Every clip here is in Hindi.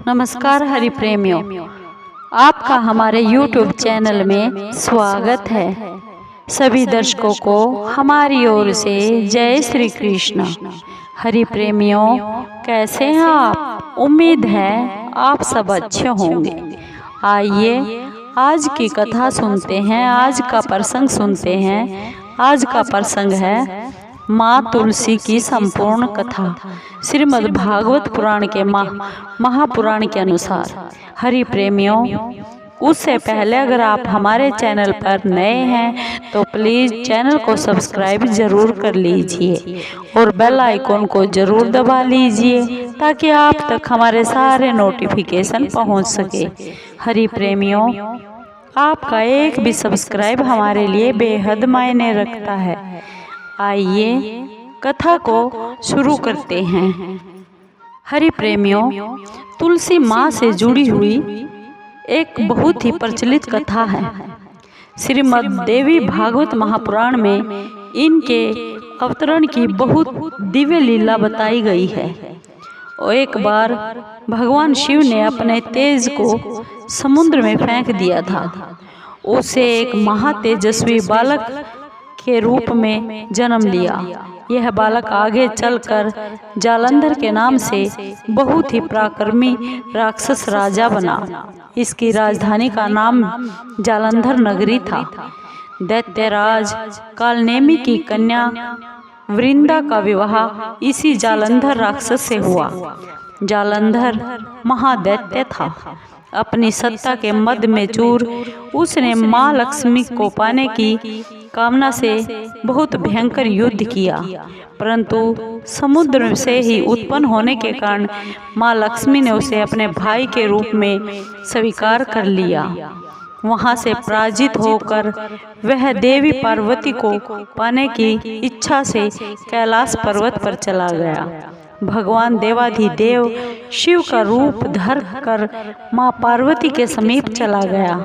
नमस्कार हरि प्रेमियों, आपका हमारे YouTube चैनल में स्वागत है। सभी दर्शकों को हमारी ओर से जय श्री कृष्ण। हरि प्रेमियों, कैसे हैं आप? उम्मीद है आप सब अच्छे होंगे। आइए आज की कथा सुनते हैं, आज का प्रसंग सुनते हैं। आज का प्रसंग है माँ तुलसी की संपूर्ण कथा, श्रीमद् भागवत पुराण के महापुराण के अनुसार। हरि प्रेमियों, उससे पहले अगर आप हमारे चैनल पर नए हैं तो प्लीज़ चैनल को सब्सक्राइब ज़रूर कर लीजिए और बेल आइकॉन को ज़रूर दबा लीजिए ताकि आप तक हमारे सारे नोटिफिकेशन पहुंच सके। हरि प्रेमियों, आपका एक भी सब्सक्राइब हमारे लिए बेहद मायने रखता है। आइए कथा को शुरू करते हैं। हरि प्रेमियों, तुलसी माँ से जुड़ी हुई एक बहुत ही प्रचलित कथा है। श्रीमद् देवी भागवत महापुराण में इनके अवतरण की बहुत दिव्य लीला बताई गई है। और एक बार भगवान शिव ने अपने तेज को समुद्र में फेंक दिया था। उसे एक महातेजस्वी बालक के रूप में जन्म लिया। यह बालक आगे चलकर जालंधर के नाम से बहुत ही पराक्रमी राक्षस राजा बना। इसकी राजधानी का नाम जालंधर नगरी था। दैत्यराज कालनेमी की कन्या वृंदा का विवाह इसी जालंधर राक्षस से हुआ। जालंधर महादैत्य था। अपनी सत्ता के मद में चूर उसने माँ लक्ष्मी को पाने की कामना से बहुत भयंकर युद्ध किया, परंतु समुद्र से ही उत्पन्न होने के कारण माँ लक्ष्मी ने उसे अपने भाई के रूप में स्वीकार कर लिया। वहां से पराजित होकर वह देवी पार्वती को पाने की इच्छा से कैलाश पर्वत पर चला गया। भगवान देवाधिदेव शिव का रूप धर कर माँ पार्वती के समीप चला गया,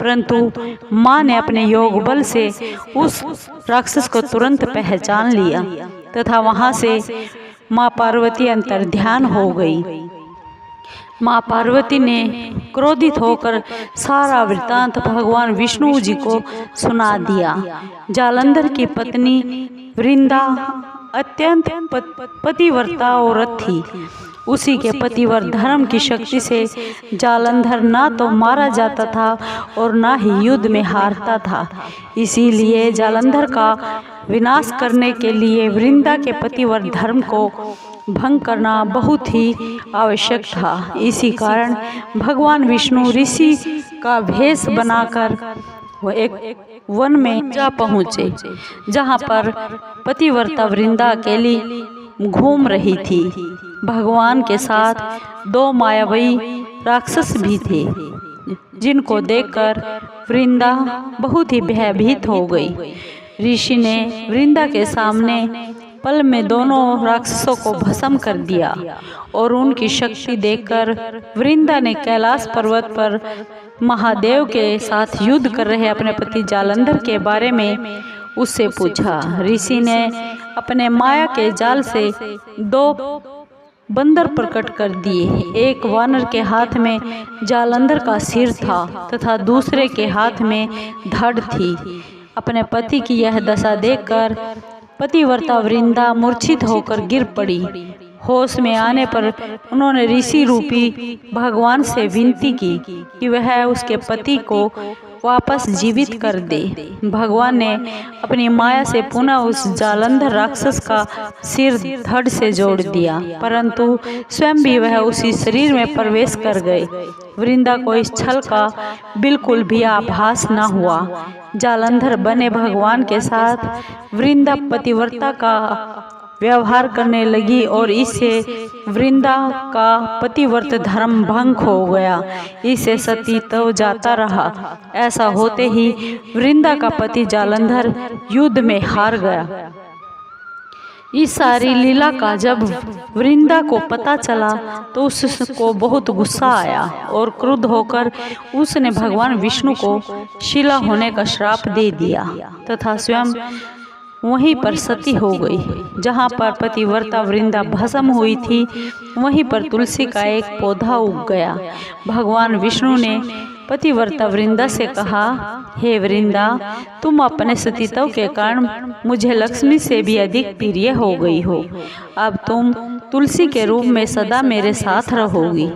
परंतु माँ ने अपने योग बल से उस राक्षस को तुरंत पहचान लिया तथा वहां से माँ पार्वती अंतर्ध्यान हो गई। माँ पार्वती ने क्रोधित होकर सारा वृत्तांत भगवान विष्णु जी को सुना दिया। जालंधर की पत्नी वृंदा अत्यंत पतिव्रता औरत थी। उसी के पतिव्रत धर्म की शक्ति से जालंधर ना तो मारा जाता था और ना ही युद्ध में हारता था। इसीलिए जालंधर का विनाश करने के लिए वृंदा के पतिव्रत धर्म को भंग करना बहुत ही आवश्यक था। इसी कारण भगवान विष्णु ऋषि का भेष बनाकर वो एक वन में जा पहुँचे, जहाँ पर पतिव्रता वृंदा अकेली घूम रही थी। भगवान के साथ दो मायावी राक्षस भी थे, जिनको देखकर वृंदा बहुत ही भयभीत हो गई। ऋषि ने वृंदा के सामने पल में दोनों राक्षसों को भस्म कर दिया और उनकी शक्ति देखकर वृंदा ने कैलाश पर्वत पर महादेव के साथ युद्ध कर रहे अपने पति जालंधर के बारे में उससे पूछा। ऋषि ने अपने माया के जाल से दो बंदर प्रकट कर दिए। एक वानर के हाथ में जालंधर का सिर था तथा दूसरे के हाथ में धड़ थी। अपने पति की यह दशा देखकर पतिव्रता वृंदा मूर्छित होकर गिर पड़ी। होश में आने पर उन्होंने ऋषि रूपी भगवान से विनती की कि वह उसके पति को वापस जीवित कर दे। भगवान ने अपनी माया से पुनः उस जालंधर राक्षस का सिर धड़ से जोड़ दिया, परंतु स्वयं भी वह उसी शरीर में प्रवेश कर गए। वृंदा को इस छल का बिल्कुल भी आभास न हुआ। जालंधर बने भगवान के साथ वृंदा पतिव्रता का व्यवहार करने लगी और इससे वृंदा का पतिव्रत धर्म भंग हो गया। इससे सती तो जाता रहा। ऐसा होते ही वृंदा का पति जालंधर युद्ध में हार गया। इस सारी लीला का जब वृंदा को पता चला तो उसको बहुत गुस्सा आया और क्रुद्ध होकर उसने भगवान विष्णु को शिला होने का श्राप दे दिया तथा स्वयं वहीं पर सती हो गई। जहाँ पर पतिव्रता वृंदा भस्म हुई थी, वहीं पर तुलसी का एक पौधा उग गया। भगवान विष्णु ने पतिव्रता वृंदा से कहा, हे वृंदा, तुम अपने सतीत्व के कारण मुझे लक्ष्मी से भी अधिक प्रिय हो गई हो। अब तुम तुलसी के रूप में सदा मेरे साथ रहोगी।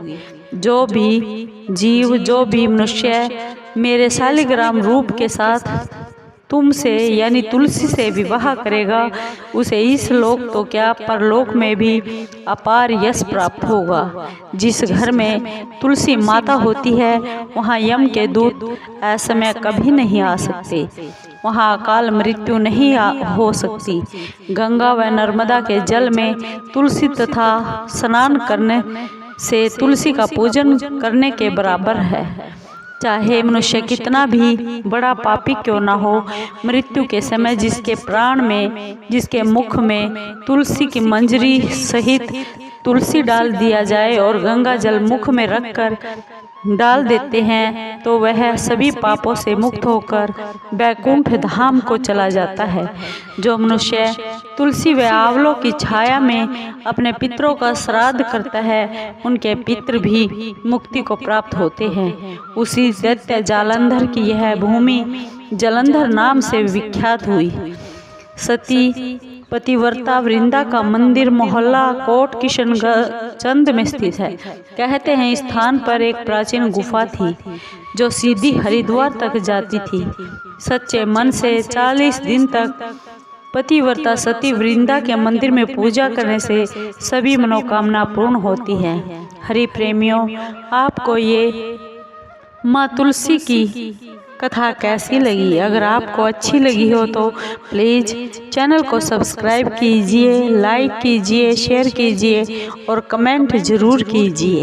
जो भी जीव, जो भी मनुष्य मेरे शालिग्राम रूप के साथ तुमसे यानी तुलसी से विवाह करेगा, उसे इस लोक तो क्या परलोक में भी अपार यश प्राप्त होगा। जिस घर में तुलसी माता होती है, वहाँ यम के दूत असमय कभी नहीं आ सकते, वहाँ अकाल मृत्यु नहीं हो सकती। गंगा व नर्मदा के जल में तुलसी तथा स्नान करने से तुलसी का पूजन करने के बराबर है। चाहे मनुष्य कितना भी बड़ा पापी क्यों ना हो, मृत्यु के समय जिसके प्राण में, जिसके मुख में तुलसी की मंजरी सहित तुलसी डाल दिया जाए और गंगा जल मुख में रखकर डाल देते हैं, तो वह सभी पापों से मुक्त होकर वैकुंठ धाम को चला जाता है। जो मनुष्य तुलसी व आंवलों की छाया में अपने पितरों का श्राद्ध करता है, उनके पितृ भी मुक्ति को प्राप्त होते हैं। उसी दैत्य जालंधर की यह भूमि जलंधर नाम से विख्यात हुई। सती पतिव्रता वृंदा का मंदिर मोहल्ला कोट किशनगंज में स्थित है। कहते हैं इस स्थान पर एक प्राचीन गुफा थी जो सीधी हरिद्वार तक जाती थी। सच्चे मन से 40 दिन तक पतिव्रता सती वृंदा के मंदिर में पूजा करने से सभी मनोकामना पूर्ण होती है। हरि प्रेमियों, आपको ये माँ तुलसी की कथा कैसी लगी? अगर आपको अच्छी लगी हो तो प्लीज़ चैनल को सब्सक्राइब कीजिए, लाइक कीजिए, शेयर कीजिए और कमेंट ज़रूर कीजिए।